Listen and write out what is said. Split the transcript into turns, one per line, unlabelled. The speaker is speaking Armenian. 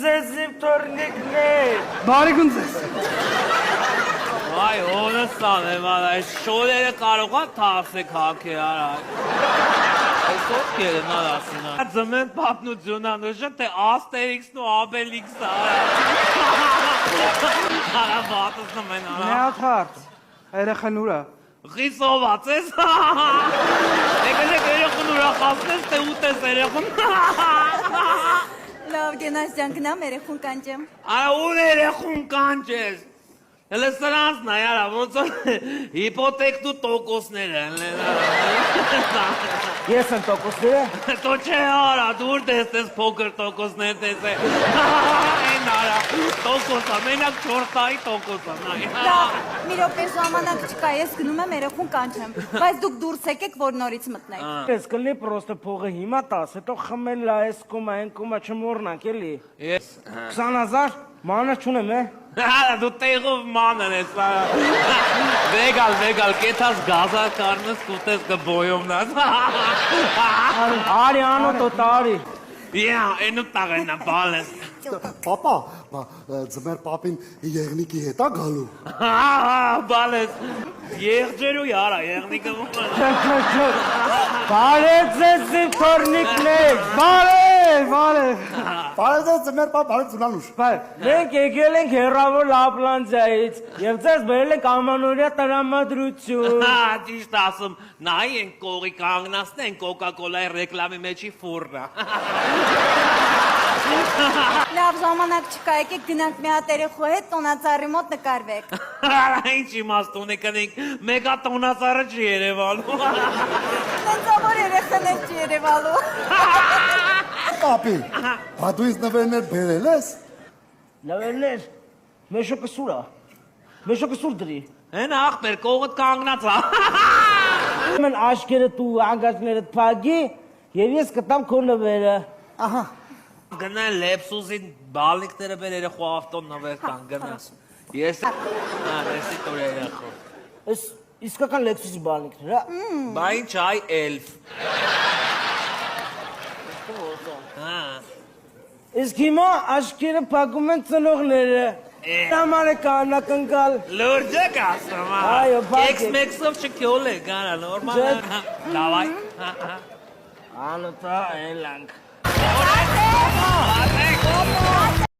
ձեզի թորնիկներ։ Բարի գունձես։
Այ հոնստան եմ, այս շորերը կարող է թարսեք հակի արա։ Այս ոտքեր են արասին։ Ձմեն պապնություն անուշը, թե Աստերիքսն ու Աբելիքսը արա։ Արա բատս նմեն արա։
Նեաթարդ, երեխեն ուրա։
Խիսոված ես։ Եկեք երեխուն ուրախացնես, թե ուտես երեխուն։
Լավ, Գենասյան, գնամ երեխուն կանչեմ։
Արա ուն երեխուն կանչես։ Հələ սրանց նա յարա, ոնց որ հիպոթեքն ու տոկոսները են։
Ես եմ տոկոսները։
Տո չէ արա, դուր տեսնես փոքր տոկոսներ տեսե։ Այն արա, տոկոսա, մենակ 4 տարի տոկոսա, նայ։
Լավ, մի րոպե ժամանակ չկա, ես գնում եմ երեխուն կանչեմ, բայց դուք դուրս եկեք, որ նորից մտնեք։
Ես կլի պրոստը փողը հիմա տաս, հետո խմել այս կոմա, այն կոմա չմորնանք, էլի։
Ես։
20,000, մանր չունեմ, է։
Արա, դու տեղով մանր ես, արա։ Վեգալ, կեթաս գազար կարնս կուտես կբոյումնաս։
Արի անոտ տարի։
Յա, այնու տաղենա, բալես։
Պապա, ձմեր պապին եղնիկի հետա գալու։
Բալես, եղջերու յարա, եղնիկը մոմը։
Բարև ձեզի թորնիկներ, բարև։
Բարև ձեզ ձմեր պապ, բարև ծունանուշ։
Մենք եկել ենք հեռավոր Լապլանդիայից և ձեզ բերել ենք ամանորյա տրամադրություն։
Ճիշտ ասում, նայ են կողի կանգնացնեն կոկա-կոլայի ռեկլամի մեջի ֆուրնա։
Լավ, ժամանակ չկա, եկեք գնանք մի հատ երեխու հետ տոնածառի մոտ նկարվեք։
Արա, ինչ իմաստ ունի կնենք, մեկա տոնածառը չի երևալու։
Նենցավոր երեխաներ չի երևալու։
Պապի, բա դու ինձ նվերներ բերել ես։
Նվերներ, մեշոկը սուրա, մեշոկը սուր դրի։
Են աղբեր, կողըտ կանգնած ա։
Մեն աշկերդ ու անգացներդ պագի և ես կտամ քո նվերը։ Ահա։
Գնան լեպսուսին բալիկները բեր երեխու ավտոն նվեր տան, գնաս։ Ես եսի տոր երեխու։
Ես իսկական լեքսուսի բալիկներ, հա։
Բա ինչ այ էլֆ։
Իսկ հիմա աշկերը պագում են ծնողները։ Համար է կանակնկալ։
Լուրջը կասում,
Այո, բակ է։
Կեքս-մեքսով չքյոլ է, գարա, նորմալ է։ Լավայ։
Անոտա էլանք։
Ատեք։